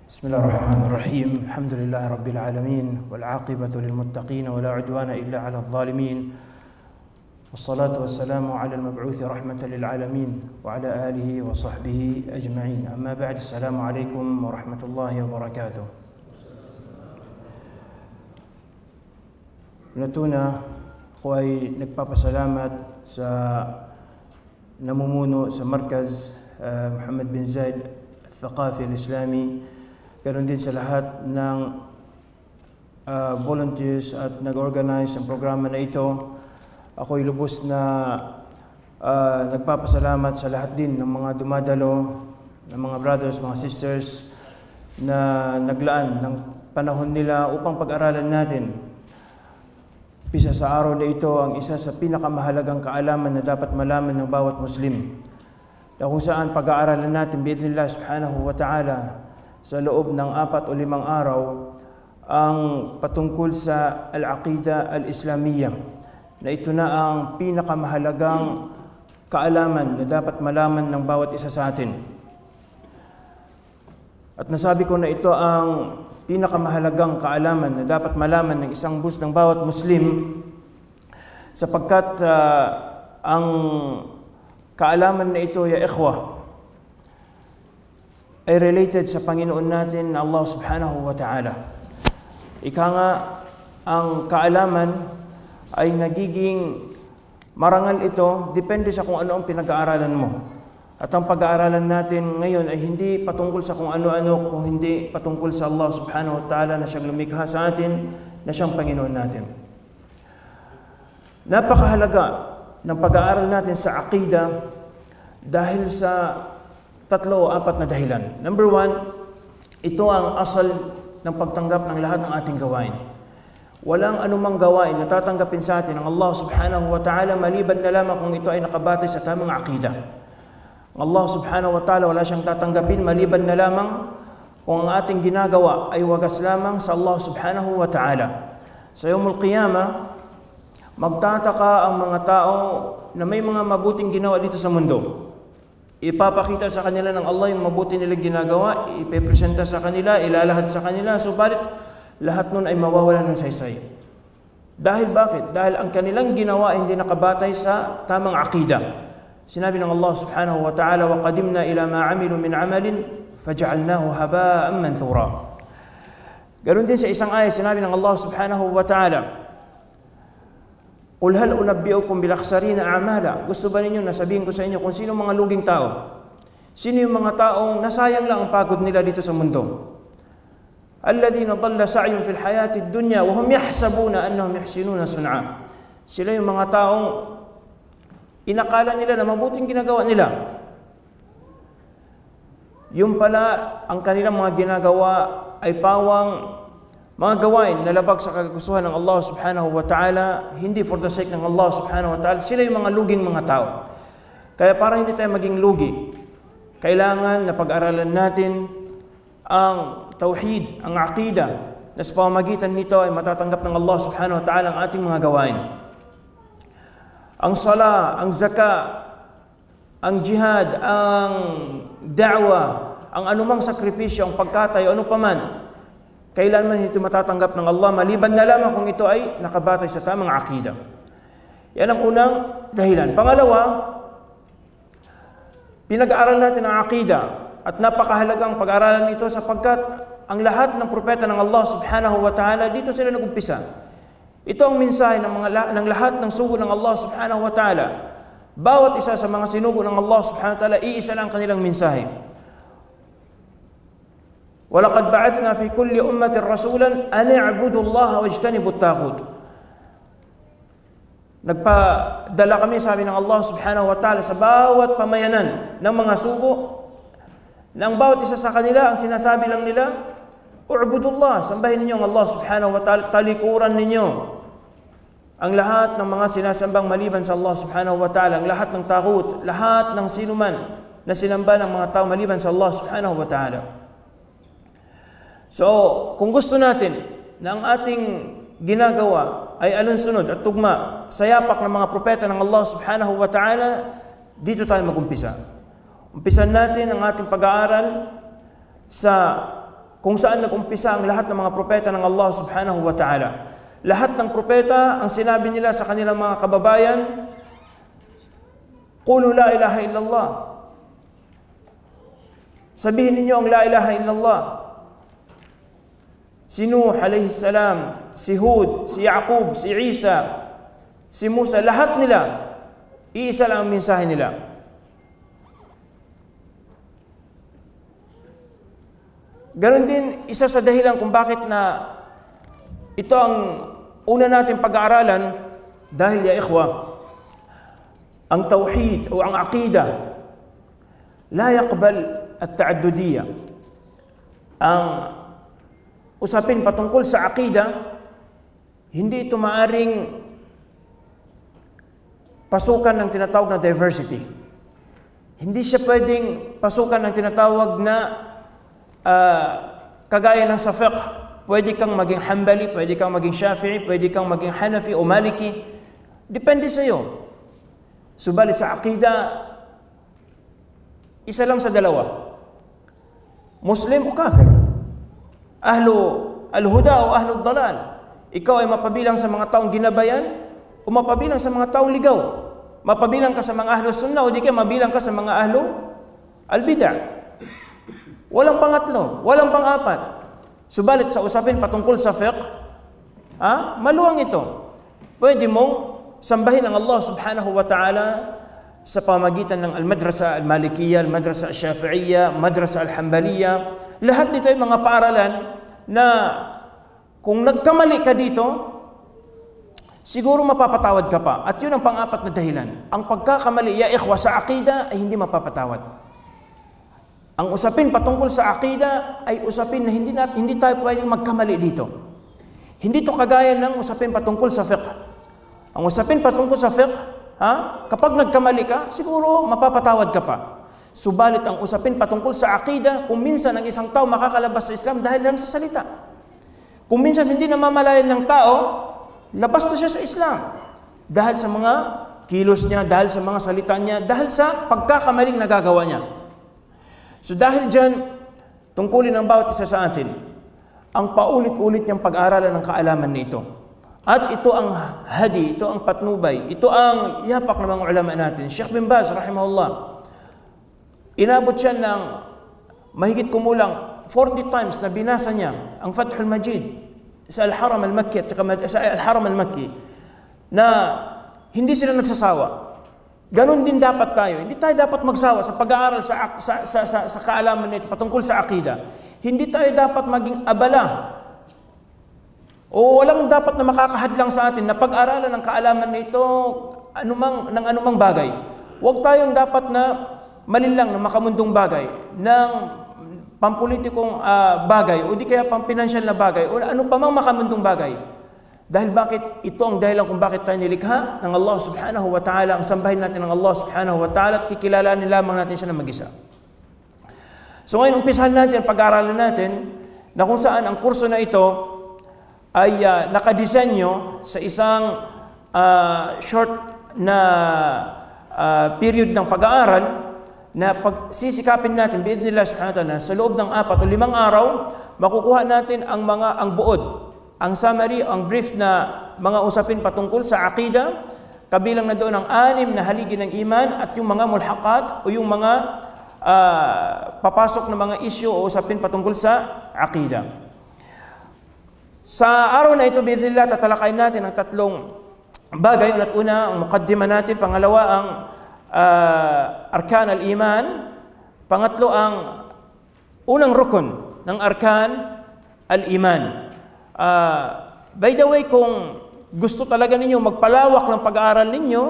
بسم الله الرحمن الرحيم. الحمد لله رب العالمين والعاقبة للمتقين ولا عدوان إلا على الظالمين، والصلاة والسلام على المبعوث رحمة للعالمين وعلى آله وصحبه أجمعين. أما بعد، السلام عليكم ورحمة الله وبركاته. Natuna ako ay nagpapasalamat sa namumuno sa Markaz Muhammad bin Zayed Al-Thaqafi Al-Islami, ganoon din sa lahat ng volunteers at nag-organize ng programa na ito. Ako'y lubos na nagpapasalamat sa lahat din ng mga dumadalo, ng mga brothers, mga sisters na naglaan ng panahon nila upang pag-aralan natin. Isa sa araw na ito ang isa sa pinakamahalagang kaalaman na dapat malaman ng bawat Muslim, na kung saan pag-aaralan natin biidhnillah subhanahu wa ta'ala sa loob ng 4 o 5 araw ang patungkol sa al-aqida al-islamiyya, na ito na ang pinakamahalagang kaalaman na dapat malaman ng bawat isa sa atin. At nasabi ko na ito ang pinakamahalagang kaalaman na dapat malaman ng isang bus ng bawat Muslim, sapagkat ang kaalaman na ito, ya ikhwah, ay related sa Panginoon natin na Allah subhanahu wa ta'ala. Ika nga, ang kaalaman ay nagiging marangal ito, depende sa kung ano ang pinag-aaralan mo. At ang pag-aaralan natin ngayon ay hindi patungkol sa kung ano-ano, kung hindi patungkol sa Allah subhanahu wa ta'ala na siyang lumikha sa atin, na siyang Panginoon natin. Napakahalaga ng pag-aaral natin sa aqida dahil sa 3 o 4 na dahilan. Number 1, ito ang asal ng pagtanggap ng lahat ng ating gawain. Walang anumang gawain na tatanggapin sa atin ng Allah subhanahu wa ta'ala maliban na lamang kung ito ay nakabatay sa tamang aqida. Allah subhanahu wa ta'ala wala siyang tatanggapin maliban na lamang kung ang ating ginagawa ay wagas lamang sa Allah subhanahu wa ta'ala. Sa Yawmul Qiyamah, magtataka ang mga tao na may mga mabuting ginawa dito sa mundo. Ipapakita sa kanila ng Allah yung mabuti nilang ginagawa, ipepresenta sa kanila, ilalahad sa kanila, subalit lahat nun ay mawawala ng saysay. Dahil bakit? Dahil ang kanilang ginawa hindi nakabatay sa tamang aqida. Sinabi ng Allah subhanahu wa ta'ala, وَقَدِمْنَا إِلَى مَا عَمِلُوا مِنْ عَمَلٍ فَجَعَلْنَاهُ هَبَاءً مَنْثُورًا. Ganon din sa isang ayat, sinabi ng Allah subhanahu wa ta'ala, قُلْ هَلْ أُنَبِّئُكُمْ بِالْأَخْسَرِينَ أَعْمَالًا. Gusto ba ninyo nasabihin ko sa inyo kung sino mga luging tao? Sino yung mga taong nasayang lang ang pagod nila dito sa mundo? الَّذِينَ ضَلَّ سَعْيٌ فِي الْحَيَاةِ الدُّنْيَا وَهُمْ يَحْسَبُونَ أَنَّهُمْ يُحْسِنُونَ صُنْعًا. Sila yung mga taong inakala nila na mabuting ginagawa nila. Yung pala, ang kanilang mga ginagawa ay pawang mga gawain na labag sa kagustuhan ng Allah subhanahu wa ta'ala, hindi for the sake ng Allah subhanahu wa ta'ala. Sila yung mga luging mga tao. Kaya para hindi tayo maging lugi, kailangan na pag-aralan natin ang tauhid, ang aqida, na sa pamamagitan nito ay matatanggap ng Allah subhanahu wa ta'ala ang ating mga gawain. Ang sala, ang zaka, ang jihad, ang da'wa, ang anumang sakripisyo, ang pagkatayo, ano paman, kailanman ito matatanggap ng Allah maliban na lamang kung ito ay nakabatay sa tamang aqida. Yan ang unang dahilan. Pangalawa, pinag-aaral natin ang aqida at napakahalagang pag-aaralan ito sapagkat ang lahat ng propeta ng Allah subhanahu wa ta'ala dito sila nag-umpisa. Ito ang mensahe ng lahat ng sugo ng Allah subhanahu wa ta'ala. Bawat isa sa mga sinugo ng Allah subhanahu wa ta'ala, iisa lang kanilang mensahe. وَلَقَدْ بَعَثْنَا فِي كُلِّ أُمَّةٍ رَسُولًا أَنِ اعْبُدُوا اللَّهَ وَاجْتَنِبُوا الطَّاغُوتَ. Nagpadala kami, sabi ng Allah subhanahu wa ta'ala, sa bawat pamayanan ng mga sugo, na ang bawat isa sa kanila, ang sinasabi lang nila, u'budullah, sambahin ninyo ang Allah subhanahu wa ta'ala, talikuran ninyo ang lahat ng mga sinasambang maliban sa Allah subhanahu wa ta'ala, ang lahat ng taghut, lahat ng sinuman na sinamba ng mga tao maliban sa Allah subhanahu wa ta'ala. So, kung gusto natin na ang ating ginagawa ay alunsunod at tugma sa yapak ng mga propeta ng Allah subhanahu wa ta'ala, dito tayo mag-umpisa. Umpisan natin ang ating pag-aaral sa kung saan nag-umpisa ang lahat ng mga propeta ng Allah subhanahu wa ta'ala. Lahat ng propeta, ang sinabi nila sa kanilang mga kababayan, Qulu la ilaha illallah. Sabihin ninyo ang la ilaha illallah. Si Nuh alayhi salam, si Hud, si Yaqub, si Isa, si Musa, lahat nila, iisa lang ang mensahe nila. Ganon din, isa sa dahilan kung bakit na ito ang una natin pag-aaralan, dahil ya ikhwa, ang tawhid o ang aqida, la yaqbal at-ta'addudiyya. Ang usapin patungkol sa aqida, hindi ito maaring pasukan ng tinatawag na diversity. Hindi siya pwedeng pasukan ng tinatawag na kagaya ng sa fiqh. Pwede kang maging Hanbali, pwede kang maging Shafi'i, pwede kang maging Hanafi o Maliki. Depende sa iyo. Subalit sa aqida, isa lang sa dalawa. Muslim o kafir. Ahlu al-huda o ahlu al-dalal. Ikaw ay mapabilang sa mga taong ginabayan o mapabilang sa mga taong ligaw. Mapabilang ka sa mga ahlu sunnah o di kaya mabilang ka sa mga ahlu al-bid'ah. Walang pangatlo, walang pang-apat. Subalit sa usapin patungkol sa fiqh, maluwang ito. Pwede mong sambahin ang Allah subhanahu wa ta'ala sa pamagitan ng al-madrasa al-malikiyya, al-madrasa al-shafi'iyya, madrasa al-hanbaliyya. Lahat nito ay mga paaralan na kung nagkamali ka dito, siguro mapapatawad ka pa. At yun ang pang-apat na dahilan. Ang pagkakamali, ya ikhwa, sa aqida ay hindi mapapatawad. Ang usapin patungkol sa aqida ay usapin na hindi tayo pwedeng magkamali dito. Hindi to kagaya ng usapin patungkol sa fiqh. Ang usapin patungkol sa fiqh, kapag nagkamali ka, siguro mapapatawad ka pa. Subalit ang usapin patungkol sa aqida, kung minsan ang isang tao makakalabas sa Islam dahil lang sa salita. Kung minsan hindi namamalayan ng tao, labas na siya sa Islam. Dahil sa mga kilos niya, dahil sa mga salita niya, dahil sa pagkakamaling nagagawa niya. So dahil dyan, tungkulin ng bawat isa sa atin, ang paulit-ulit niyang pag-aaralan ng kaalaman nito. At ito ang hadi, ito ang patnubay, ito ang yapak ng mga ulama natin. Sheikh bin Baz, rahimahullah, inabot siya ng mahigit kumulang 40 times na binasa niya ang Fathul Majid sa Al-Haram Al-Makki at sa Al-Haram Al-Makki na hindi sila nagsasawa. Ganon din dapat tayo. Hindi tayo dapat magsawa sa pag-aaral sa kaalaman nito patungkol sa aqida. Hindi tayo dapat maging abala o walang dapat na makakahadlang sa atin na pag-aralan ng kaalaman nito ng anumang bagay. Huwag tayong dapat na malinlang na makamundong bagay, ng pampolitikong bagay o di kaya pampinansyal na bagay o ano pa mang makamundong bagay. Dahil bakit ito ang dahilan kung bakit tayo nilikha ng Allah subhanahu wa ta'ala, ang sambahin natin ng Allah subhanahu wa ta'ala at kikilalanin lamang natin siya na mag-isa. So ngayon, umpisahan natin, pag-aaralan natin na kung saan ang kurso na ito ay nakadesenyo sa isang short na period ng pag-aaral na pagsisikapin natin, biidhnillah subhanahu wa ta'ala, sa loob ng 4 o 5 araw, makukuha natin ang buod, ang summary, ang brief na mga usapin patungkol sa aqida, kabilang na doon ang 6 na haligi ng iman at yung mga mulhaqat o yung mga papasok na mga issue o usapin patungkol sa aqida. Sa araw na ito, biidhnillah, tatalakayin natin ang 3 bagay. Una, ang muqaddima natin. Pangalawa, ang arkan al-iman. Pangatlo, ang unang rukun ng arkan al-iman. By the way, kung gusto talaga ninyo magpalawak ng pag-aaral ninyo,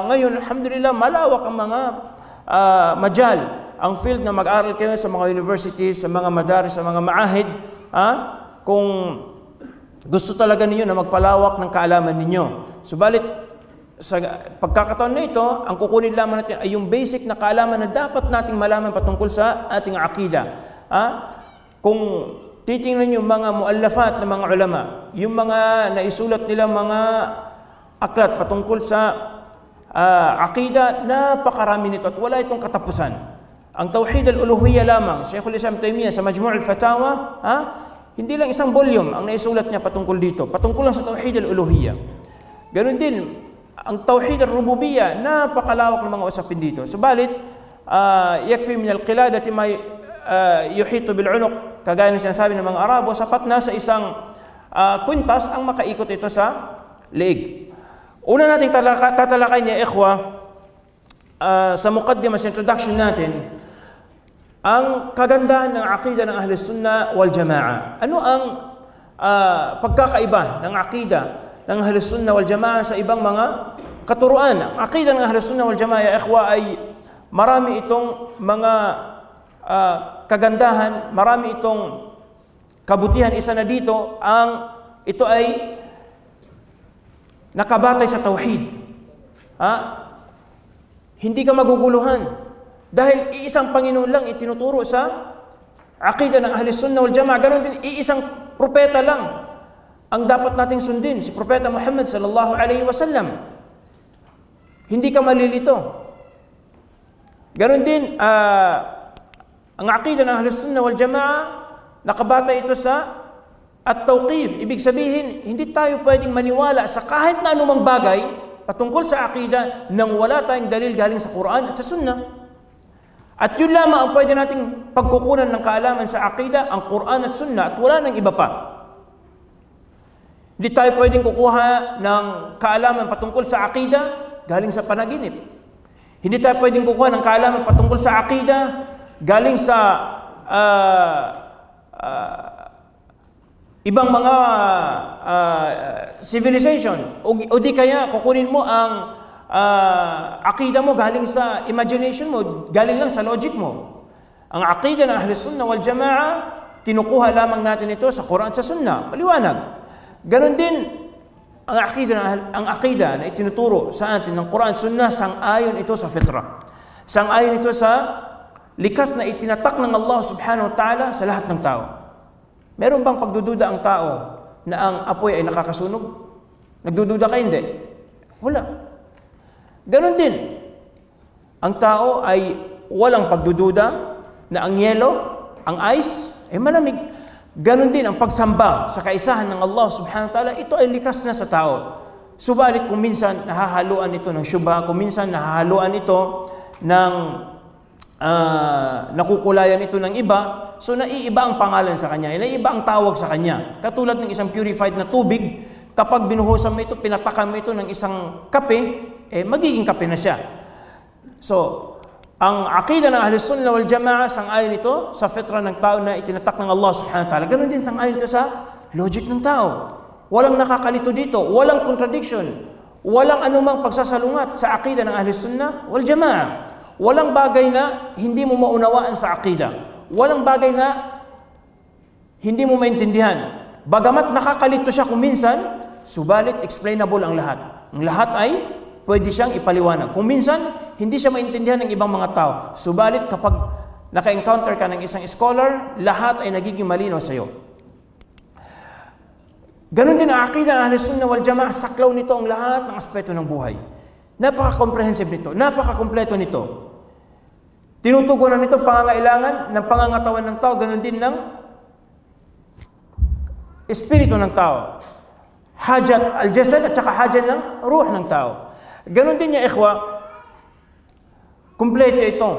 ngayon, alhamdulillah, malawak ang mga majal, ang field na mag-aaral kayo sa mga universities, sa mga madaris, sa mga maahid. Kung gusto talaga ninyo na magpalawak ng kaalaman ninyo. Subalit, sa pagkakataon na ito, ang kukunin lamang natin ay yung basic na kaalaman na dapat nating malaman patungkol sa ating aqida. Kung titingnan yung mga muallafat ng mga ulama, yung mga naisulat nila mga aklat patungkol sa aqida, napakarami nito at wala itong katapusan. ang Tauhid al-Uluhiyya lamang, Sheikhul Islam Taymiyyah sa Majmu' al-Fatawa, hindi lang isang volume ang naisulat niya patungkol dito, patungkol lang sa Tauhid al-Uluhiyya. Ganun din, ang Tauhid al-Rububiyyah, napakalawak ng mga usapin dito. Subalit, yakfi min al-qiladati ma yuhitu bil-unuq, kagaya ng sinasabi ng mga Arabo, sapat na sa isang kwintas ang makaikot ito sa leeg. Una nating tatalakay niya, ikhwa, sa muqaddimah, sa introduction natin, ang kagandahan ng aqida ng Ahlus Sunnah wal Jama'a. Ano ang pagkakaiba ng aqida ng Ahlus Sunnah wal Jama'a sa ibang mga katuruan? Ang aqida ng Ahlus Sunnah wal Jama'a, ikhwa, ay marami itong mga kagandahan, marami itong kabutihan. Isa na dito, ito ay nakabatay sa tauhid. Hindi ka maguguluhan dahil iisang Panginoon lang itinuturo sa aqida ng Ahli Sunnah wal Jama'a. Ganon din, iisang propeta lang ang dapat nating sundin, si Propeta Muhammad sallallahu alaihi wasallam. Hindi ka malilito. Ganon din, ang aqida ng Ahli Sunnah wal Jama'a, nakabatay ito sa at-tawqif. Ibig sabihin, hindi tayo pwedeng maniwala sa kahit na anumang bagay patungkol sa aqida nang wala tayong dalil galing sa Quran at sa Sunnah. At yun lamang ang pwede nating pagkukunan ng kaalaman sa aqida, ang Quran at Sunnah, at wala nang iba pa. Hindi tayo pwedeng kukuha ng kaalaman patungkol sa aqida galing sa panaginip. Hindi tayo pwedeng kukuha ng kaalaman patungkol sa aqida galing sa ibang mga civilization, o di kaya kukunin mo ang aqida mo galing sa imagination mo, galing lang sa logic mo. Ang aqida ng Ahli Sunnah wal Jama'a, tinukuha lamang natin ito sa Quran at sa Sunnah, maliwanag. Ganon din ang aqida na itinuturo sa atin ng Quran at Sunnah, sang-ayon ito sa fitra, sang-ayon ito sa likas na itinatak ng Allah subhanahu wa ta'ala sa lahat ng tao. Meron bang pagdududa ang tao na ang apoy ay nakakasunog? Nagdududa ka? Hindi. Wala. Ganon din, ang tao ay walang pagdududa na ang yelo, ang ice, ay malamig. Ganon din ang pagsamba sa kaisahan ng Allah subhanahu wa ta'ala, ito ay likas na sa tao. Subalit kung minsan nahahaluan ito ng syubha, kung minsan nahahaluan ito ng nakukulayan ito ng iba, so naiiba ang pangalan sa kanya, naiiba ang tawag sa kanya. Katulad ng isang purified na tubig, kapag binuhusan mo ito, pinatakan mo ito ng isang kape, magiging kape na siya. So, ang aqida ng Ahli Sunnah wal Jama'a, sang-ayon ito sa fitra ng tao na itinatak ng Allah subhanahu wa ta'ala. Ganun din sang-ayon ito sa logic ng tao. Walang nakakalito dito, walang contradiction, walang anumang pagsasalungat sa aqida ng Ahli Sunnah wal Jama'a. Walang bagay na hindi mo maunawaan sa aqida. Walang bagay na hindi mo maintindihan. Bagamat nakakalito siya kung minsan, subalit explainable ang lahat. Ang lahat ay pwede siyang ipaliwanag. Kung minsan, hindi siya maintindihan ng ibang mga tao. Subalit kapag naka-encounter ka ng isang scholar, lahat ay nagiging malinaw sa iyo. Ganon din ang aqida ng Ahli Sunnah wal Jama'a, saklaw nito ang lahat ng aspeto ng buhay. Napaka-comprehensive nito, napaka-kompleto nito. Tinutugunan nito pangangailangan ng pangangatawan ng tao, ganon din ng espiritu ng tao. Hajat al-jasad at saka hajat ng ruh ng tao. Ganon din niya, ikhwa, kumpleto ito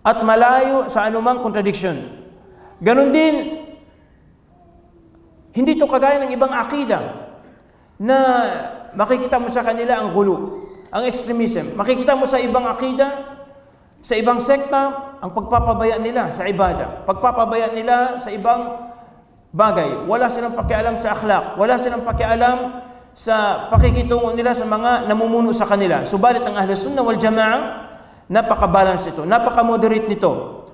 at malayo sa anumang contradiction. Ganon din, hindi ito kagaya ng ibang akida na makikita mo sa kanila ang ghulu, ang extremism. Makikita mo sa ibang akida, sa ibang sekta, ang pagpapabaya nila sa ibada, pagpapabaya nila sa ibang bagay. Wala silang pakialam sa akhlaq, wala silang pakialam sa pakikitungo nila sa mga namumuno sa kanila. Subalit ang Ahli Sunnah wal Jama'a, napaka-balance ito, napaka-moderate nito.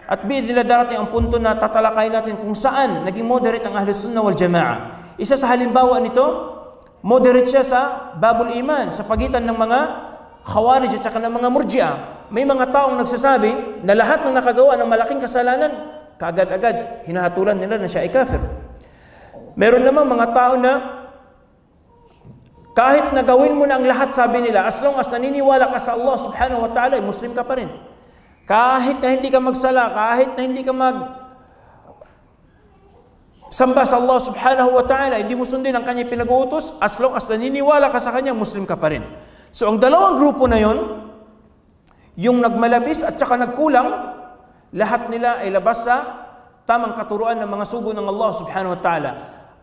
At biidhnillah darating ang punto na tatalakay natin kung saan naging moderate ang Ahli Sunnah wal Jama'a. Isa sa halimbawa nito, moderate siya sa babul iman, sa pagitan ng mga Khawarij at saka ng mga Murji'ah. May mga taong nagsasabi na lahat ng nakagawa ng malaking kasalanan, kaagad-agad hinahatulan nila na siya ay kafir. Meron namang mga tao na kahit nagawin mo na ang lahat, sabi nila, as long as naniniwala ka sa Allah subhanahu wa ta'ala, Muslim ka pa rin. Kahit na hindi ka magsala, kahit na hindi ka samba sa Allah subhanahu wa ta'ala, hindi mo sundin ang kanyang pinag-uutos, as long as naniniwala ka sa kanya, Muslim ka pa rin. So ang dalawang grupo na yon, yung nagmalabis at saka nagkulang, lahat nila ay labas sa tamang katuruan ng mga sugo ng Allah subhanahu wa ta'ala.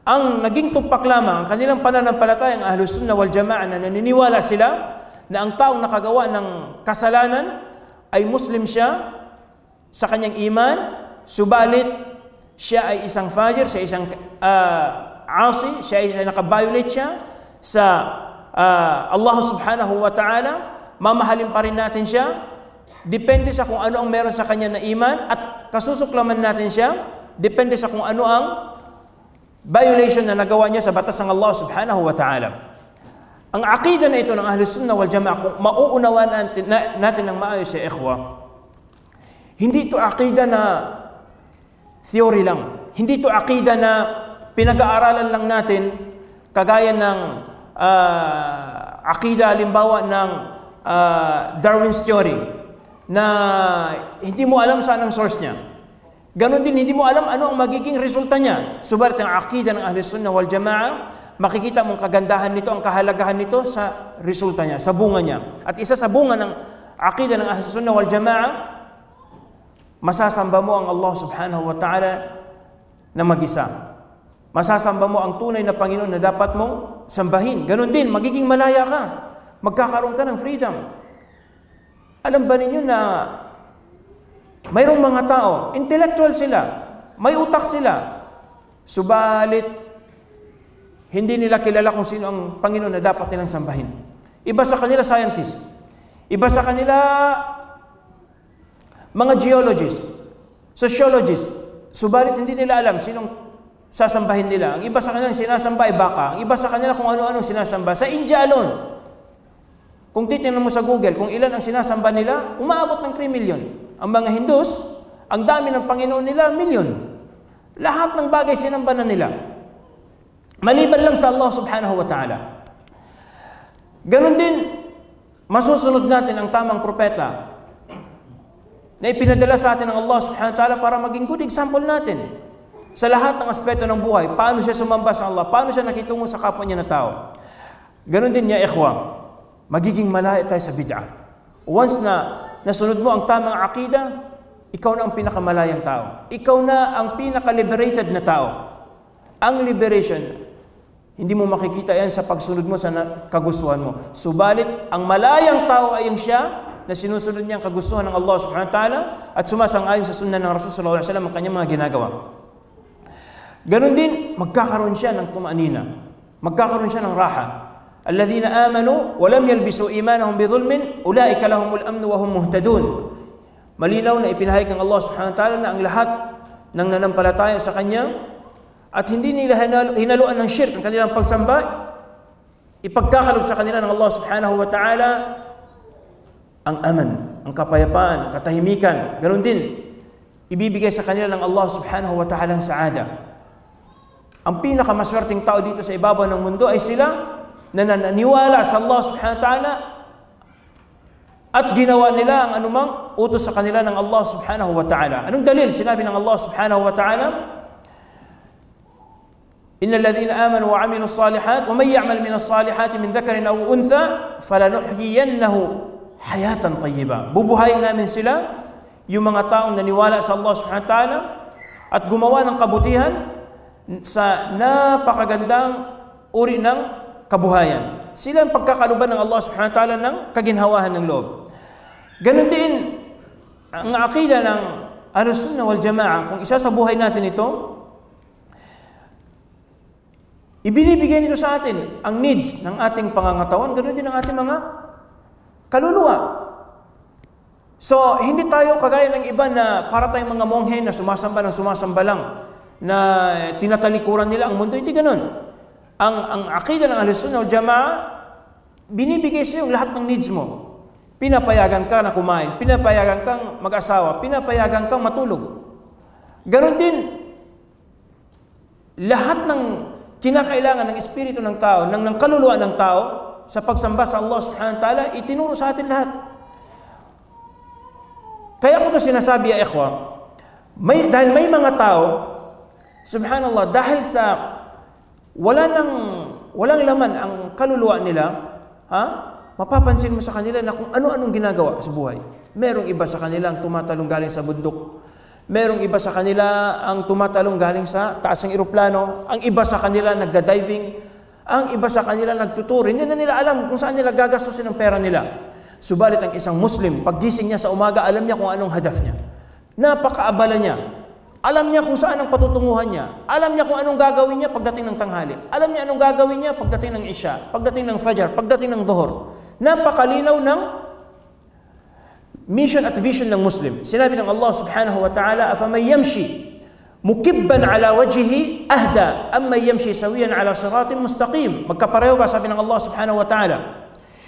Ang naging tumpak lamang, ang kanilang pananampalataya, ang Ahlus Sunnah wal Jama'ah, na naniniwala sila na ang taong nakagawa ng kasalanan ay Muslim siya sa kanyang iman, subalit siya ay isang fajir, siya ay isang asi, siya ay nakabiolate siya sa Allah subhanahu wa ta'ala, mamahalin pa rin natin siya, depende sa kung ano ang meron sa kanya na iman, at kasusuklaman natin siya, depende sa kung ano ang violation na nagawa niya sa batas ng Allah subhanahu wa ta'ala. Ang aqida na ito ng Ahlus Sunnah wal Jama'ah, kung mauunawaan natin ng maayos sa ikhwa, hindi ito aqida na theory lang. Hindi ito aqida na pinag-aaralan lang natin kagaya ng aqida halimbawa ng Darwin's theory na hindi mo alam saan ang source niya. Ganon din, hindi mo alam ano ang magiging resulta niya. Subalit ang aqida ng Ahlus Sunnah wal Jama'ah, makikita mong kagandahan nito, ang kahalagahan nito sa resulta niya, sa bunga niya. At isa sa bunga ng aqida ng Ahlus Sunnah wal Jama'ah, masasamba mo ang Allah subhanahu wa ta'ala na mag-isa. Masasamba mo ang tunay na Panginoon na dapat mong sambahin. Ganon din, magiging malaya ka. Magkakaroon ka ng freedom. Alam ba ninyo na mayroong mga tao, intellectual sila, may utak sila, subalit hindi nila kilala kung sino ang Panginoon na dapat nilang sambahin. Iba sa kanila scientist, iba sa kanila mga geologist, sociologist, subalit hindi nila alam sinong sasambahin nila. Ang iba sa kanila sinasamba ay baka, ang iba sa kanila kung ano-anong sinasamba. Sa India alone, kung titingnan mo sa Google kung ilan ang sinasamba nila, umaabot ng 3 million. Ang mga Hindus, ang dami ng Panginoon nila, milyon. Lahat ng bagay sinamba na nila, maliban lang sa Allah subhanahu wa ta'ala. Ganon din, masusunod natin ang tamang propeta na ipinadala sa atin ng Allah subhanahu wa ta'ala para maging good example natin sa lahat ng aspeto ng buhay. Paano siya sumamba sa Allah, paano siya nakitungo sa kapwa niya na tao. Ganon din ya ikhwa, magiging malaya tayo sa bid'ah. Once na nasunod mo ang tamang aqida, ikaw na ang pinakamalayang tao. Ikaw na ang pinaka-liberated na tao. Ang liberation, hindi mo makikita yan sa pagsunod mo sa kagustuhan mo. Subalit, ang malayang tao ay yung siya na sinusunod niya ang kagustuhan ng Allah subhanahu wa ta'ala at sumasang-ayon sa sunnah ng Rasul sallallahu alaihi wasallam ang kanyang mga ginagawa. Ganon din, magkakaroon siya ng tumanina. Magkakaroon siya ng raha. Alladhina amanu wa lam yalbisu imanahum bidhulmin ulaika lahumul amnu wa hum muhtadun. Malinaw na ipinahayag ng Allah subhanahu wa ta'ala na ang lahat ng nanampalataya sa kanya at hindi nila hinaluan ng shirk ang kanilang pagsamba, ipagkakalog sa kanila ng Allah subhanahu wa ta'ala ang aman, ang kapayapaan, ang katahimikan. Ganon din, ibibigay sa kanila ng Allah subhanahu wa ta'ala ang saada. Ang pinakamaswerteng tao dito sa ibabaw ng mundo ay sila na nananiwala sa Allah subhanahu wa ta'ala at ginawa nila ang anumang utos sa kanila ng Allah subhanahu wa ta'ala. Anong dalil? Sinabi ng Allah subhanahu wa ta'ala, Innal ladhina amanu wa 'amilus salihat wa may ya'mal minas salihati min dhakarin aw untha falanuhyiyannahu hayatan tayyiba. Bubuhayin namin sila, yung mga taong naniwala sa Allah subhanahu wa ta'ala at gumawa ng kabutihan sa napakagandang uri ng kabuhayan. Sila ang pagkakaluban ng Allah subhanahu wa ta'ala ng kaginhawahan ng loob. Ganon din ang aqida ng Ahlus Sunnah wal Jama'ah. Kung isa sa buhay natin ito, ibinibigay nito sa atin ang needs ng ating pangangatawan, ganoon din ang ating mga kaluluwa. So, hindi tayo kagaya ng iba na para tayong mga monghe na sumasamba ng sumasamba lang, na tinatalikuran nila ang mundo. Hindi ganoon. Ang aqida ng Ahlus Sunnah wal Jama'ah, binibigay sa iyo lahat ng needs mo. Pinapayagan ka na kumain, pinapayagan kang mag-asawa, pinapayagan kang matulog. Ganoon din, lahat ng kinakailangan ng espiritu ng tao, ng kaluluwa ng tao, sa pagsamba sa Allah subhanahu wa ta'ala, itinuro sa atin lahat. Kaya ko ito sinasabi, ya ikhwa, dahil may mga tao, subhanallah, dahil sa walang laman ang kaluluwa nila, mapapansin mo sa kanila na kung ano-anong ginagawa sa buhay. Merong iba sa kanila ang tumatalong galing sa bundok. Merong iba sa kanila ang tumatalong galing sa taas ng eroplano. Ang iba sa kanila nagda-diving. Ang iba sa kanila nagtuturo. Hindi na nila alam kung saan nila gagastusin ang pera nila. Subalit ang isang Muslim, paggising niya sa umaga, alam niya kung anong hadaf niya. Napakaabala niya. Alam niya kung saan ang patutunguhan niya. Alam niya kung anong gagawin niya pagdating ng tanghali. Alam niya anong gagawin niya pagdating ng Isya, pagdating ng Fajr, pagdating ng Dhuhr. Napakalinaw ng mission at vision ng Muslim. Sinabi ng Allah subhanahu wa ta'ala, "Afaman yamshi mukibban ala wajhihi ahda amma yamshi sawiyan ala siratin mustaqim." Magkapareho ba, sabi ng Allah subhanahu wa ta'ala?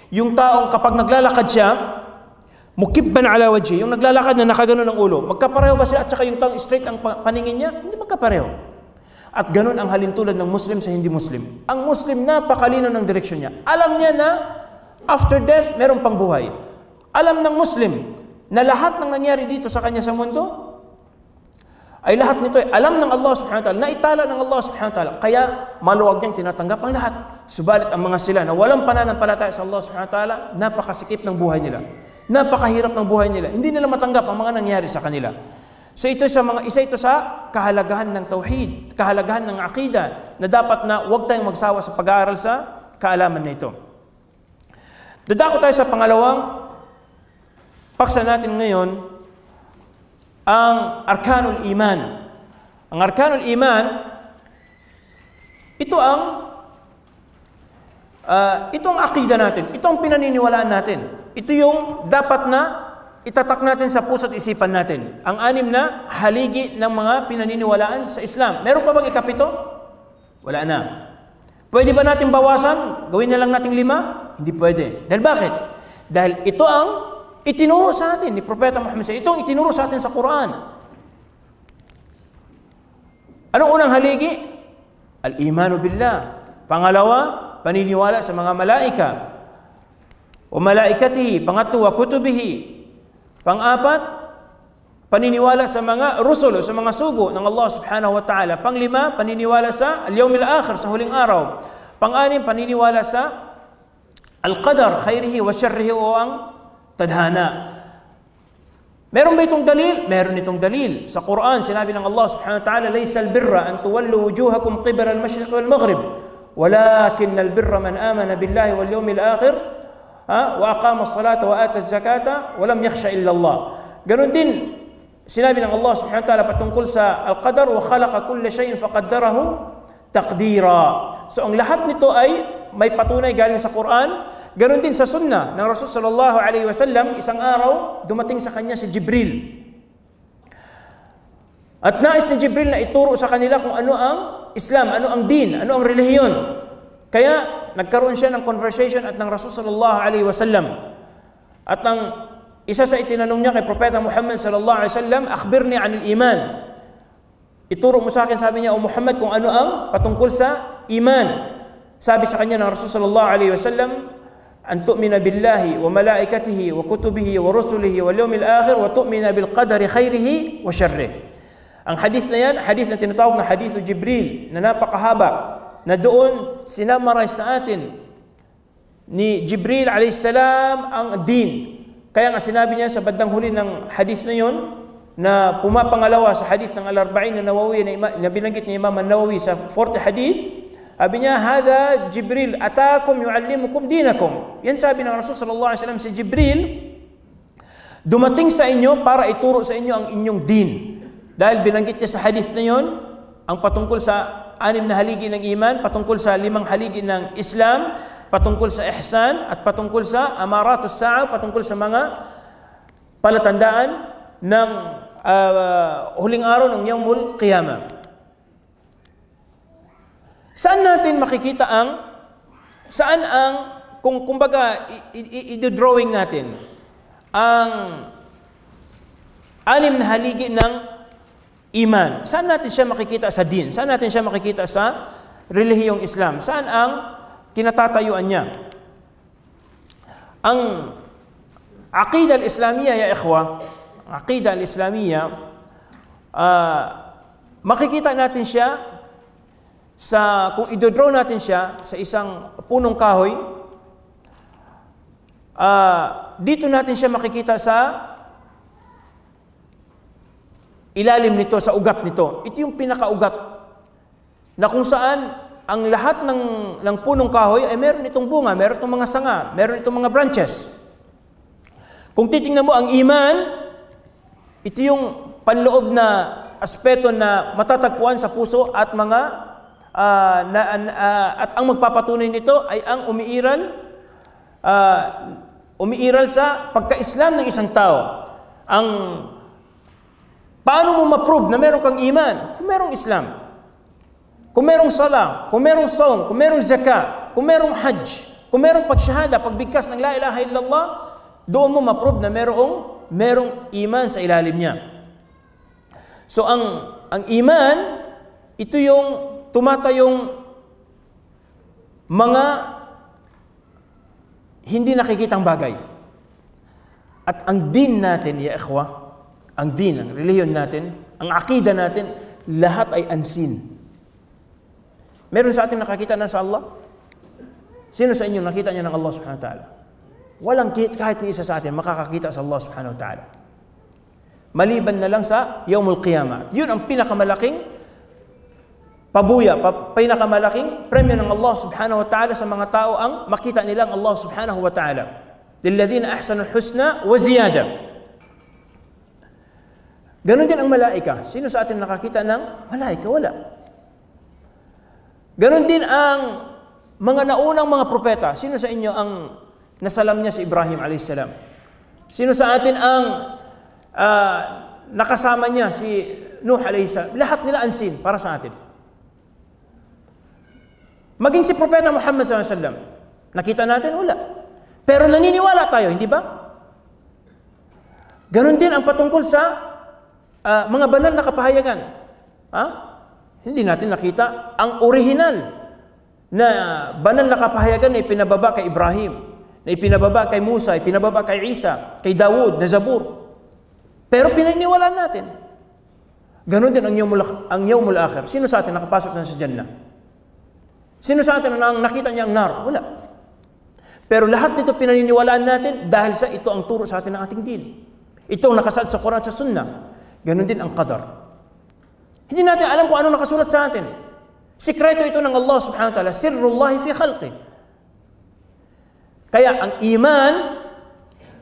Yung taong kapag naglalakad siya, mukibban ala wajhi, yung naglalakad na nakaganon ng ulo, magkapareho ba siya at saka yung taong straight ang paningin niya? Hindi magkapareho. At ganun ang halintulad ng Muslim sa hindi Muslim. Ang Muslim, napakalino ng direksyon niya. Alam niya na after death, meron pang buhay. Alam ng Muslim na lahat ng nangyari dito sa kanya sa mundo, ay lahat nito ay alam ng Allah subhanahu wa ta'ala, naitala ng Allah subhanahu wa ta'ala. Kaya maluwag niyang tinatanggap ang lahat. Subalit ang mga sila na walang pananampalataya sa Allah subhanahu wa ta'ala, napakasikip ng buhay nila. Napakahirap ng buhay nila. Hindi nila matanggap ang mga nangyari sa kanila. So isa ito sa kahalagahan ng tauhid, kahalagahan ng aqida, na dapat na huwag tayong magsawa sa pag-aaral sa kaalaman na ito. Dadako tayo sa pangalawang paksa natin ngayon, ang Arkanul Iman. Ang Arkanul Iman, ito ang aqida natin. Ito ang pinaniniwalaan natin. Ito yung dapat na itatak natin sa puso at isipan natin. Ang 6 na haligi ng mga pinaniniwalaan sa Islam. Meron pa bang ikapito? Wala na. Pwede ba natin bawasan? Gawin na lang natin 5? Hindi pwede. Dahil bakit? Dahil ito ang itinuro sa atin ni Propeta Muhammad. Ito ang itinuro sa atin sa Quran. Anong unang haligi? Al-imanu billah. Pangalawa, paniniwala sa mga malaika. O malaikatihi. Pangatlo, wa kutubihi. Pang-apat, paniniwala sa mga rusul, sa mga sugo ng Allah subhanahu wa ta'ala. Pang-5, paniniwala sa al-yawmil akhir, sa huling araw. Pang-6, paniniwala sa al-qadar, khairihi wa syarrihi, o ang tadhana. Meron ba itong dalil? Meron itong dalil. Sa Quran, sinabi ng Allah subhanahu wa ta'ala, "Laysa al-birra an tuwallu wujuhakum qibala al-mashriq wal maghrib, walakin al-birra man amana billahi wal yawmil akhir, wa aqama as-salata wa ata az-zakata wa lam yakhsha illa Allah." Ganon din sinabi ng Allah subhanahu wa ta'ala patungkol sa al-qadar, "Wa khalaqa kulla shay'in faqaddarahu taqdira." So ang lahat nito ay may patunay galing sa Quran. Ganon din sa sunnah ng Rasul sallallahu alaihi wasallam. Isang araw, dumating sa kanya si Jibril. At nais ni Jibril na ituro sa kanila kung ano ang Islam, ano ang din, ano ang relihiyon. Kaya nagkaroon siya ng conversation at ng Rasul sallallahu alaihi wasallam. At ang isa sa itinanong niya kay Propeta Muhammad sallallahu alaihi wasallam, "Akhbirni 'anil iman." Ituro mo sa akin, sabi niya, "O Muhammad, kung ano ang patungkol sa iman." Sabi sa kanya ng Rasul sallallahu alaihi wasallam, "An tu'mina billahi wa malaikatihi wa kutubihi wa rusulihi wal yawmil akhir wa tu'mina bil qadari khairihi wa syarrihi." Ang hadith na yan, hadith na tinatawag na hadithu Jibril, na napakahaba, na doon sinamarize sa atin ni Jibril alayhis salam ang din. Kaya nga sinabi niya sa bandang huli ng hadith na yon, na pumapangalawa sa hadith ng Al-Arba'in na Nawawi na binanggit ni Imam An-Nawawi sa 40 hadith. Sabi niya, "Hada Jibril atakum yu'allimukum dinakum." Yan sabi ng Rasul sallallahu alaihi wasallam, si Jibril dumating sa inyo para ituro sa inyo ang inyong din. Dahil binanggit niya sa hadith na yon ang patungkol sa 6 na haligi ng iman, patungkol sa 5 haligi ng Islam, patungkol sa ihsan, at patungkol sa amaratus sa'a, patungkol sa mga palatandaan ng huling araw ng Yawmul Qiyamah. Saan natin makikita kung kumbaga i-drawing natin ang 6 na haligi ng iman? Saan natin siya makikita sa din? Saan natin siya makikita sa relihiyong Islam? Saan ang kinatatayuan niya? Ang aqida al-Islamiyya, ya ikhwa, aqida al-Islamiyya, makikita natin siya kung i-draw natin siya sa isang punong kahoy, dito natin siya makikita sa ilalim nito, sa ugat nito. Ito yung pinakaugat na kung saan ang lahat ng punong kahoy ay meron itong bunga, meron itong mga sanga, meron itong mga branches. Kung titingnan mo ang iman, ito yung panloob na aspeto na matatagpuan sa puso at at ang magpapatunay nito ay ang umiiral sa pagka-Islam ng isang tao. Paano mo ma-prove na meron kang iman? Kung merong Islam, kung merong sala, kung merong saum, kung merong zaka, kung merong hajj, kung merong pagsyahada, pagbigkas ng la ilaha illallah, doon mo ma-prove na merong iman sa ilalim niya. So ang iman, ito yung tumatayong mga hindi nakikitang bagay. At ang din natin, ya ikhwa, ang din, ang relihiyon natin, ang akida natin, lahat ay unseen. Meron sa atin nakakita na sa Allah? Sino sa inyo nakita niya ng Allah subhanahu wa ta'ala? Walang kahit ni isa sa atin makakakita sa Allah subhanahu wa ta'ala. Maliban na lang sa Yawmul Qiyamah. Yun ang pinakamalaking pinakamalaking premyo ng Allah subhanahu wa ta'ala sa mga tao ang makita nilang Allah subhanahu wa ta'ala. Lilladhina ahsanul husna wa ziyada. Ganon din ang malaika. Sino sa atin nakakita ng malaika? Wala. Ganon din ang mga naunang mga propeta. Sino sa inyo ang nasalam niya si Ibrahim a.s.? Sino sa atin ang nakasama niya si Nuh a.s.? Lahat nila unseen para sa atin. Maging si Propeta Muhammad s.a.w. Nakita natin? Wala. Pero naniniwala tayo, hindi ba? Ganon din ang patungkol sa mga banal na kapahayagan. Hindi natin nakita ang original na banal na kapahayagan na ipinababa kay Ibrahim, na ipinababa kay Musa, ipinababa kay Isa, kay Dawud, na Zabur. Pero pinaniwalaan natin. Ganon din ang Yawmul Akhir. Sino sa atin nakapasok na sa Jannah? Sino sa atin ang nakita niya ang nar? Wala. Pero lahat nito pinaniniwalaan natin dahil sa ito ang turo sa atin ng ating din. Ito ang nakasaad sa Quran at sa Sunnah. Ganon din ang qadar. Hindi natin alam kung ano nakasulat sa atin. Sikreto ito ng Allah subhanahu wa ta'ala. Sirrullahi fi khalqi. Kaya ang iman,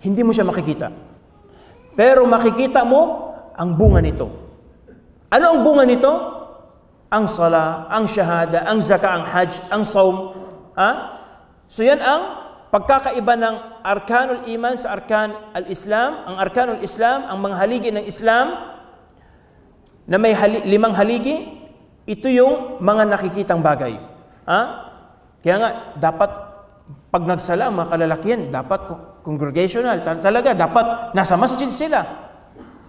hindi mo siya makikita. Pero makikita mo ang bunga nito. Ano ang bunga nito? Ang sala, ang shahada, ang zaka, ang hajj, ang saum. So yan ang pagkakaiba ng arkanul iman sa arkan al-Islam. Ang arkanul Islam, ang mga haligi ng Islam, na may 5 haligi, ito yung mga nakikitang bagay. Kaya nga, dapat pag nagsala ang mga kalalakihan, dapat congregational, talaga, dapat nasa masjid sila.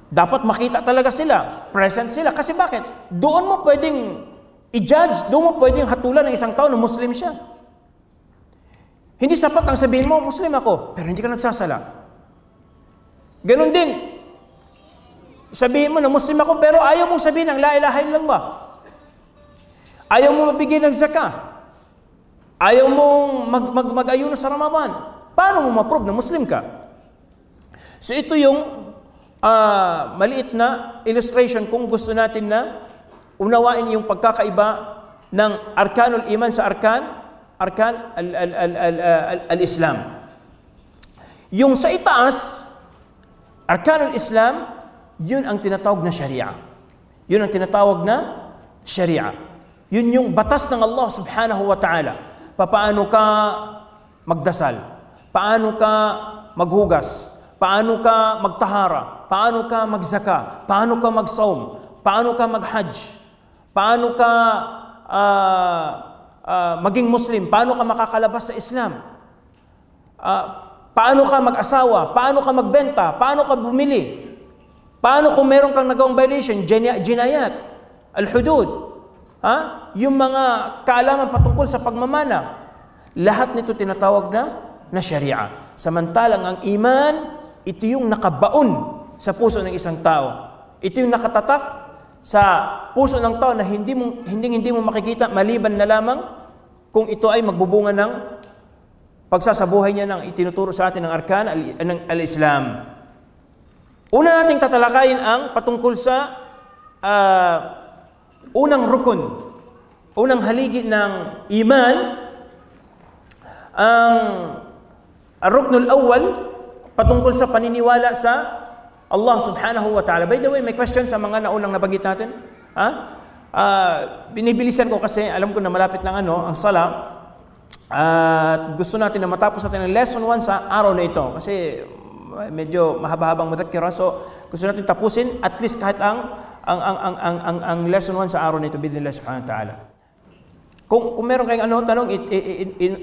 Dapat makita talaga sila, present sila. Kasi bakit? Doon mo pwedeng i-judge, doon mo pwedeng hatulan ng isang tao na Muslim siya. Hindi sapat ang sabihin mo, Muslim ako, pero hindi ka nagsasala. Ganon din, sabihin mo na Muslim ako, pero ayaw mong sabihin ang la ilaha illallah. Ayaw mo mabigay ng zakah. Ayaw mong mag-ayuno sa Ramadan. Paano mo ma-prove na Muslim ka? So ito yung maliit na illustration kung gusto natin na unawain yung pagkakaiba ng arkanul iman sa arkan al-Islam. Yung sa itaas, arkanul Islam, yun ang tinatawag na Sharia. Yun ang tinatawag na Sharia. Yun yung batas ng Allah subhanahu wa ta'ala. Paano ka magdasal? Paano ka maghugas? Paano ka magtahara? Paano ka magzaka? Paano ka magsaum? Paano ka maghajj? Paano ka maging Muslim? Paano ka makakalabas sa Islam? Paano ka mag-asawa? Paano ka magbenta? Paano ka bumili? Paano kung meron kang nagawang violation, jinayat, al-hudud, yung mga kaalaman patungkol sa pagmamana, lahat nito tinatawag na Sharia. Samantalang ang iman, ito yung nakabaon sa puso ng isang tao. Ito yung nakatatak sa puso ng tao na hindi mo makikita maliban na lamang kung ito ay magbubunga ng pagsasabuhay niya ng itinuturo sa atin ng arkan ng al-Islam. Una nating tatalakayin ang patungkol sa unang rukun, unang haligi ng iman, ang ruknul awwal patungkol sa paniniwala sa Allah subhanahu wa ta'ala. By the way, may question sa mga naunang nabanggit natin? Binibilisan ko kasi alam ko na malapit ng ang sala. At gusto natin na matapos natin ang lesson 1 sa araw na ito. Kasi medyo mahaba-habang mudhakkira. So, gusto natin tapusin at least kahit ang lesson 1 sa araw na ito. Bidnillah subhanahu wa ta'ala. Kung meron kayong tanong,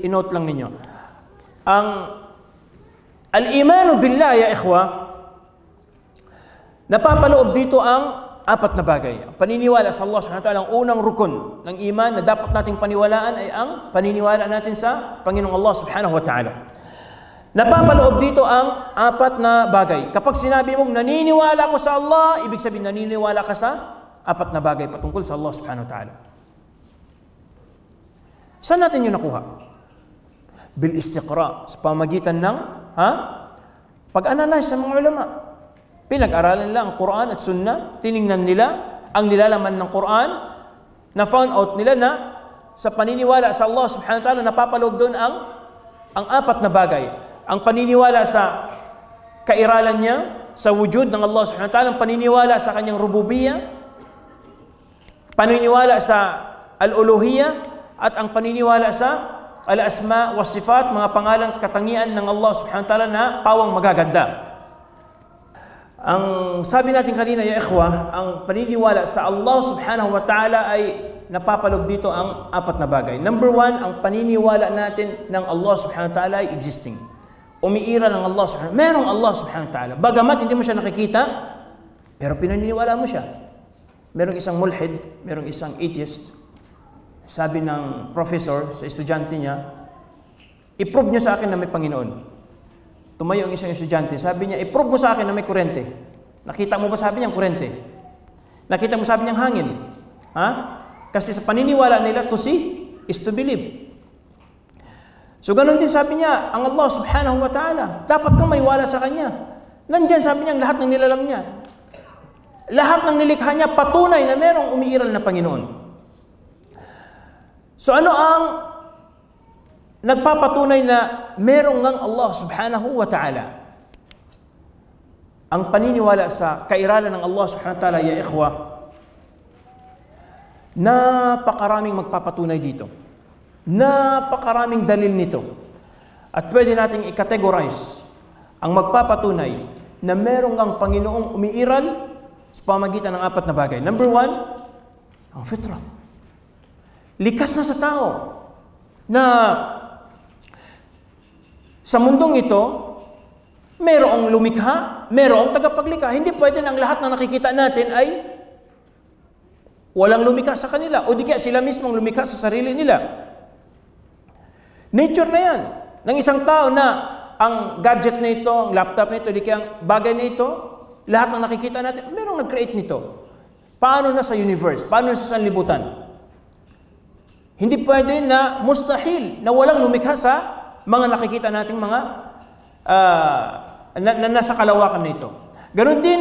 i-note lang ninyo. Al-imanu billah, ya ikhwa, napapaloob dito ang 4 na bagay. Ang paniniwala sa Allah subhanahu wa ta'ala, ang unang rukun ng iman na dapat nating paniwalaan ay ang paniniwala natin sa Panginoong Allah subhanahu wa ta'ala. Napapaloob dito ang 4 na bagay. Kapag sinabi mong naniniwala ko sa Allah, ibig sabihin naniniwala ka sa 4 na bagay patungkol sa Allah subhanahu wa ta'ala. Saan natin yun nakuha? Bil istiqra, sa pamagitan ng pag-analyze sa mga ulama. Pinag-aralan nila ang Quran at Sunnah, tiningnan nila ang nilalaman ng Quran, na found out nila na sa paniniwala sa Allah subhanahu wa ta'ala, napapaloob doon ang 4 na bagay. Ang paniniwala sa kairalan niya, sa wujud ng Allah subhanahu wa ta'ala, ang paniniwala sa kanyang rububiyya, paniniwala sa al-uluhiyya, at ang paniniwala sa al-asma wa sifat, mga pangalan at katangian ng Allah subhanahu wa ta'ala na pawang magaganda. Ang sabi natin kanina, ya ikhwa, ang paniniwala sa Allah subhanahu wa ta'ala ay napapaloob dito ang 4 na bagay. Number 1, ang paniniwala natin ng Allah subhanahu wa ta'ala ay existing. Umiiral ng Allah subhanahu wa ta'ala. Merong Allah subhanahu wa ta'ala. Bagamat hindi mo siya nakikita, pero pinaniniwala mo siya. Merong isang mulhid, merong isang atheist, sabi ng professor sa estudyante niya, i-prove niyo sa akin na may Panginoon. Tumayo ang isang estudyante, sabi niya, i-prove mo sa akin na may kurente. Nakita mo ba, sabi niya, kurente? Nakita mo, sabi niya, hangin. Kasi sa paniniwala nila, to see is to believe. So ganun din sabi niya, ang Allah subhanahu wa ta'ala, dapat kang maniwala sa Kanya. Nandyan, sabi niya, lahat ng nilalang niya. Lahat ng nilikha niya, patunay na merong umiiral na Panginoon. So ano ang nagpapatunay na merong ngang Allah subhanahu wa ta'ala? Ang paniniwala sa kairalan ng Allah subhanahu wa ta'ala, ya ikhwa, napakaraming magpapatunay dito. Napakaraming dalil nito. At pwede nating i-categorize ang magpapatunay na merong ngang Panginoong umiiral sa pamagitan ng 4 na bagay. Number 1, ang fitra. Likas na sa tao na sa mundong ito, mayroong lumikha, mayroong tagapaglikha. Hindi pwede na ang lahat na nakikita natin ay walang lumikha sa kanila. O di kaya sila mismong lumikha sa sarili nila. Nature na yan. Ng isang tao na ang gadget na ito, ang laptop na ito, di kaya ang bagay na ito, lahat na nakikita natin, mayroong nag-create nito. Paano na sa universe? Paano na sa sanlibutan? Hindi pwede na mustahil na walang lumikha sa mga nakikita nating mga na nasa kalawakan na ito. Ganon din,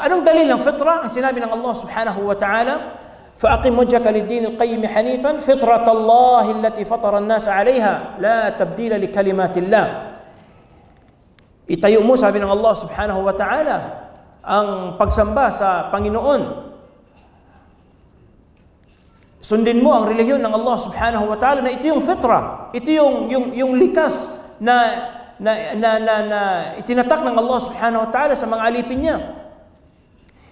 anong dalil ng fitra? Ang sinabi ng Allah subhanahu wa ta'ala, فَأَقِمْ وَجْهَكَ لِلدِّينِ الْقَيِّمِ حَنِيفًا فِطْرَةَ اللَّهِ الَّتِي فَطَرَ النَّاسَ عَلَيْهَا لَا تَبْدِيلَ لِكَلِمَاتِ اللَّهِ. Itayo mo, sabi ng Allah subhanahu wa ta'ala, ang pagsamba sa Panginoon. Sundin mo ang relihiyon ng Allah subhanahu wa ta'ala na ito yung fitra, ito yung likas na itinatak ng Allah subhanahu wa ta'ala sa mga alipin niya.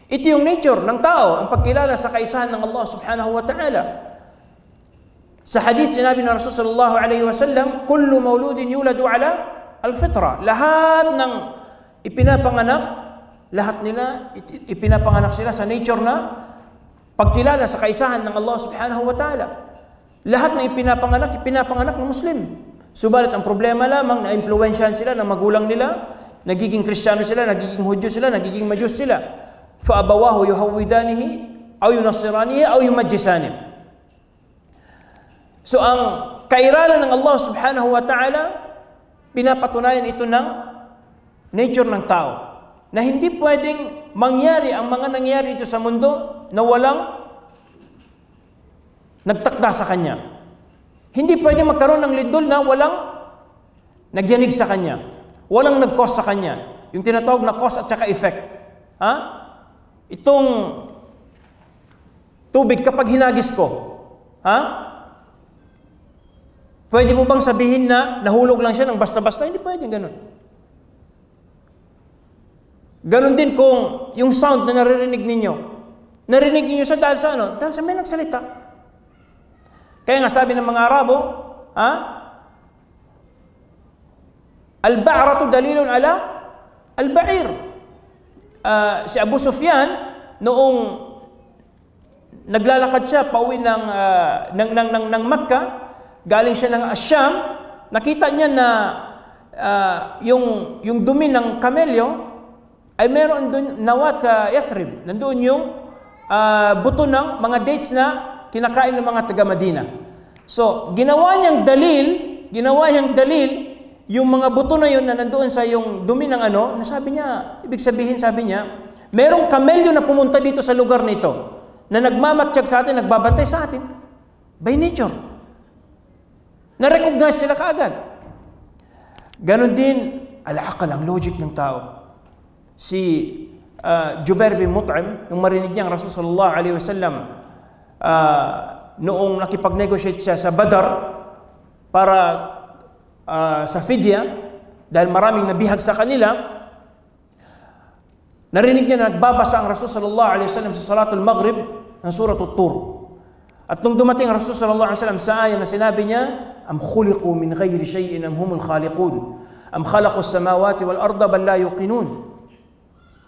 Ito yung nature ng tao, ang pagkilala sa kaisahan ng Allah subhanahu wa ta'ala. Sa hadith sinabi ng Rasul sallallahu alaihi wasallam, kullu mauludin yuladu ala al-fitra. Lahat ng ipinapanganak, lahat nila ipinapanganak sila sa nature na pagkilala sa kaisahan ng Allah subhanahu wa ta'ala. Lahat ng ipinapanganak ng Muslim. Subalit ang problema lamang na impluwensyahan sila ng magulang nila, nagiging Kristiyano sila, nagiging Hudyo sila, nagiging Majus sila. Faabawahu yuhawidanihi, aw yunassiranihi, aw yumajjisanihi. So ang kairalan ng Allah subhanahu wa ta'ala, pinapatunayan ito ng nature ng tao. Na hindi pwedeng mangyari ang mga nangyari ito sa mundo na walang nagtakda sa Kanya. Hindi pwedeng magkaroon ng lindol na walang nagyanig sa Kanya. Walang nag-cause sa Kanya. Yung tinatawag na cause at saka effect. Ha? Itong tubig kapag hinagis ko, ha? Pwede mo bang sabihin na nahulog lang siya ng basta-basta? Hindi pwedeng ganun. Ganun din kung yung sound na naririnig ninyo. Narinig ninyo sa dahil sa ano? Dahil sa may nagsalita. Kaya nga sabi ng mga Arabo, ha? Al-ba'ratu dalilun ala al-ba'ir. Si Abu Sufyan, noong naglalakad siya pauwi ng Makkah, galing siya ng Asyam, nakita niya na yung dumi ng kamelyo ay meron doon nawat Yathrib. Nandoon yung buto ng mga dates na kinakain ng mga taga-Madina. So, ginawa niyang dalil yung mga buto na yun na nandoon sa yung dumi ng ano, na sabi niya, ibig sabihin sabi niya, merong kamelyo na pumunta dito sa lugar nito na nagmamatsyag sa atin, nagbabantay sa atin by nature. Na-recognize sila kaagad. Ganon din, al-aqal, ang logic ng tao. Si Jubair bin Mut'im, nung marinig niya ang Rasul sallallahu alaihi wasallam, noong nakipag-negotiate siya sa Badar para sa fidya, dahil maraming nabihag sa kanila, narinig niya na nagbabasa ang Rasul sallallahu alaihi wasallam sa Salatul Maghrib ng Suratul Tur. At nung dumating ang Rasul sallallahu alaihi wasallam sa aya na sinabi niya, am khuliqu min ghairi shay'in am humul khaliqun am khalaqu as-samawati wal arda bal la yuqinun.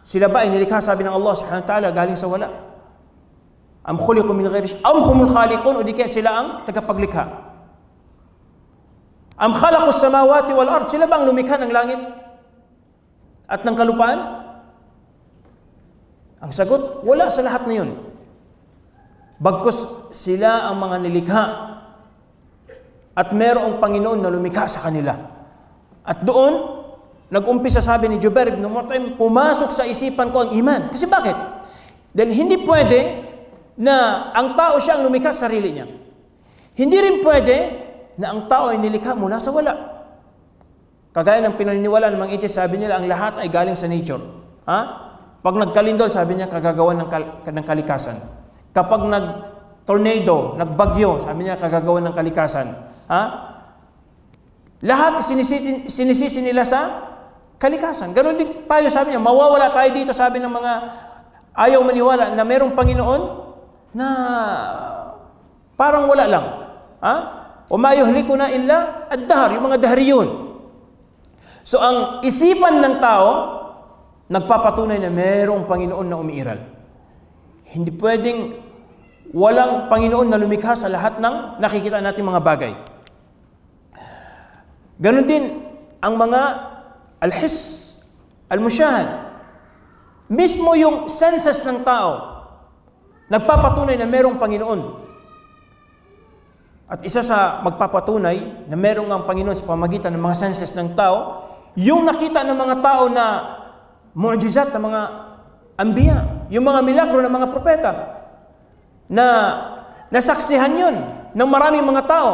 Sila ba ay nilikha, sabi ng Allah subhanahu wa ta'ala, galing sa wala? Am khuliqu min ghairi shay'in am humul khaliqun, o di kaya sila ang tagapaglikha? Am khalaqu as-samawati wal ard, sila ba ang lumikha ng langit at ng kalupaan? Ang sagot, wala sa lahat na yun. Bagkus sila ang mga nilikha at merong Panginoon na lumikha sa kanila. At doon, nag-umpisa, sabi ni Jubair ibn Mut'im, pumasok sa isipan ko ang iman. Kasi bakit? Dahil hindi pwede na ang tao siya ang lumikha sa sarili niya. Hindi rin pwede na ang tao ay nilikha mula sa wala. Kagaya ng pinaniniwala ng mga itis, sabi nila ang lahat ay galing sa nature. Ha? Pag nagkalindol, sabi niya, kagagawan ng kalikasan. Kapag nag-tornado, nagbagyo, sabi niya, kagagawan ng kalikasan. Ha? Lahat sinisisi nila sa kalikasan. Ganon din tayo, sabi niya, mawawala tayo dito, sabi ng mga ayaw maniwala na mayroong Panginoon na parang wala lang. Ha? O mayuhlikuna illa ad-dahr, yung mga dahriyun. So ang isipan ng tao, nagpapatunay na mayroong Panginoon na umiiral. Hindi pwedeng walang Panginoon na lumikha sa lahat ng nakikita natin mga bagay. Ganon din ang mga al-his, al-mushahad. Mismo yung senses ng tao, nagpapatunay na mayroong Panginoon. At isa sa magpapatunay na mayroong ang Panginoon sa pamagitan ng mga senses ng tao, yung nakita ng mga tao na mu'jizat ng mga anbiya, yung mga milagro ng mga propeta, na nasaksihan yun ng maraming mga tao.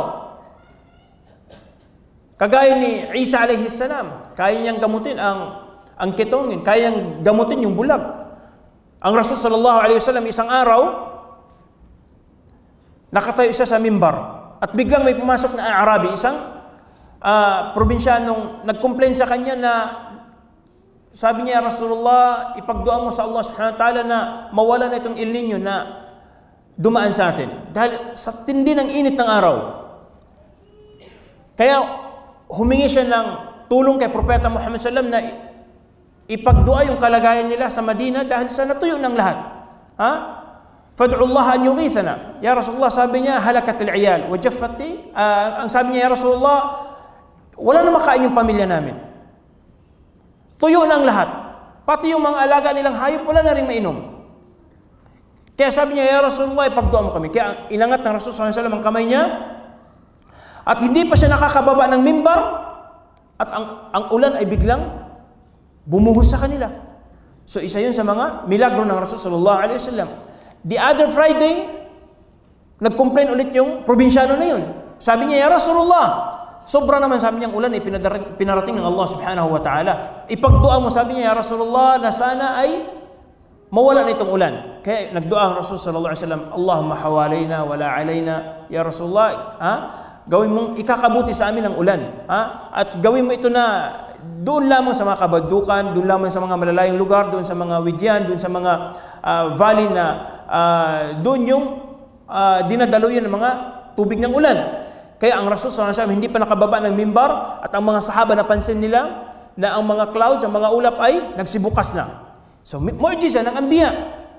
Kagaya ni Isa alayhi salam, kaya niyang gamutin ang ketongin, kaya niyang gamutin yung bulag. Ang Rasul sallallahu alaihi wasallam isang araw, nakatayo isa sa mimbar at biglang may pumasok na Arabi, isang probinsyanong nag-complain sa kanya na sabi niya, Rasulullah, ipagdua mo sa Allah subhanahu wa ta'ala na mawala na itong El Niño na dumaan sa atin. Dahil sa tindi ng init ng araw. Kaya humingi siya ng tulong kay Propeta Muhammad sallam na ipagdua yung kalagayan nila sa Madina dahil sa natuyo ng lahat. Ha? Fad'u Allah an yughithana. Ya Rasulullah, sabi niya, halakat al-iyal wa jaffati. Ang sabi niya, ya Rasulullah, wala na makain yung pamilya namin. Tuyo na ang lahat. Pati yung mga alaga nilang hayop, wala na rin mainom. Kaya sabi niya, ya Rasulullah, ipagdua mo kami. Kaya inangat ng Rasul sallallahu alaihi wasallam ang kamay niya, at hindi pa siya nakakababa ng mimbar, at ang ulan ay biglang bumuhos sa kanila. So isa yun sa mga milagro ng Rasul sallallahu alaihi wasallam. The other Friday, nag-complain ulit yung probinsyano na yun. Sabi niya, ya Rasulullah, sobra naman, sabi niya, ang ulan ay pinarating ng Allah subhanahu wa ta'ala. Ipagdua mo, sabi niya, ya Rasulullah, na sana ay mawala na itong ulan. Kaya nagdua ang Rasul sallallahu alaihi wasallam, Allahumma hawalayna wala alayna. Ya Rasulullah, gawin mong ikakabuti sa amin ang ulan. At gawin mo ito na doon lamang sa mga kabadukan, doon lamang sa mga malalayong lugar, doon sa mga widyan, doon sa mga valley na doon yung dinadaluyan ng mga tubig ng ulan. Kaya ang Rasul sallallahu alaihi wasallam hindi pa nakababa ng mimbar, at ang mga sahaba napansin nila na ang mga clouds, ang mga ulap ay nagsibukas na. So, mu'jiza ng anbiya.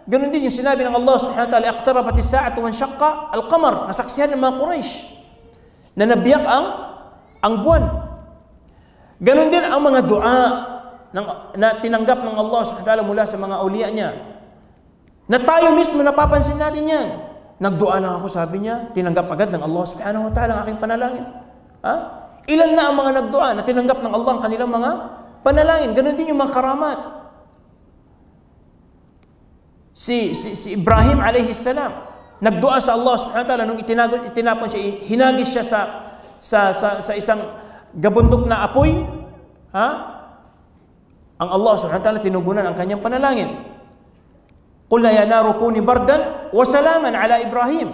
Ganun din yung sinabi ng Allah subhanahu wa ta'ala, iqtarabat as-sa'atu wa inshaqqa al-qamar. Nasaksihan ng mga Quraysh na nabiyak ang buwan. Ganun din ang mga dua na tinanggap ng Allah subhanahu wa ta'ala mula sa mga awliya niya. Na tayo mismo napapansin natin yan. Nagdua lang ako, sabi niya, tinanggap agad ng Allah subhanahu wa ta'ala ang aking panalangin. Ilan na ang mga nagdua na tinanggap ng Allah ang kanilang mga panalangin. Ganun din yung mga karamat. Si Ibrahim alayhi salam, nagdua sa Allah subhanahu wa ta'ala nung itinapon siya, hinagis siya sa isang gabundok na apoy. Ang Allah subhanahu wa ta'ala tinugunan ang kanyang panalangin. Qulna ya naru kuni bardan wa salaman ala Ibrahim.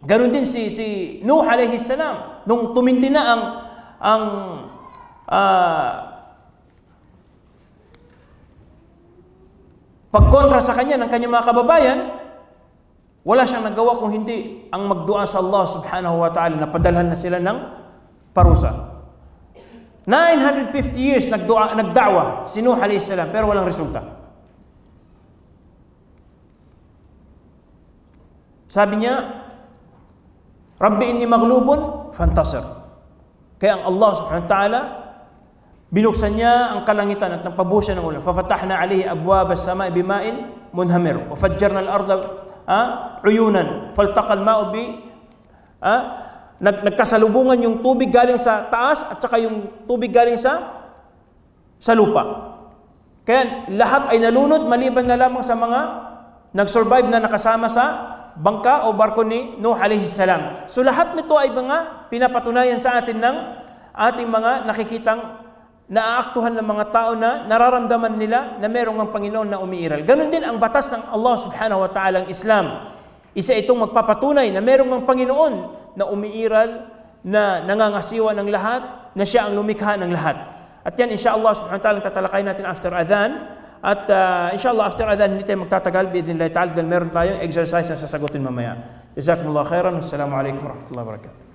Ganon din si Nuh alayhi salam, nung tumindi na ang pagkontra sa kanya ng kanyang mga kababayan, wala siyang nagawa kung hindi ang magdua sa Allah subhanahu wa ta'ala na padalhan na sila ng parusa. 950 years nagda'wa si Nuh alayhi salam, pero walang resulta. Sabi niya, Rabbi inni maghlubun fantasir. Kaya ang Allah subhanahu wa ta'ala, binuksan niya ang kalangitan at nagpabuhos siya ng ulan. Fafatahna alayhi abwab as-sama'i bima'in munhamir wa fajjarna al-ardha uyunan faltaqa al-ma'u bi nagkasalubungan yung tubig galing sa taas at saka yung tubig galing sa lupa. Kaya lahat ay nalunod maliban na lamang sa mga nag-survive na nakasama sa bangka o barko ni Nuh alayhi salam. So lahat nito ay mga pinapatunayan sa atin ng ating mga nakikitang naaaktuhan ng mga tao na nararamdaman nila na merong ang Panginoon na umiiral. Ganon din ang batas ng Allah subhanahu wa ta'ala, ang Islam. Isa itong magpapatunay na merong ang Panginoon na umiiral, na nangangasiwa ng lahat, na siya ang lumikha ng lahat. At yan, insyaAllah subhanahu wa ta'ala, tatalakay natin after adhan. At insyaAllah after adhan, hindi tayo magtatagal, bi'idhnillahi ta'ala, dahil meron tayong exercise na sasagutin mamaya. Jazakumullah khairan. Assalamualaikum warahmatullahi wabarakatuh.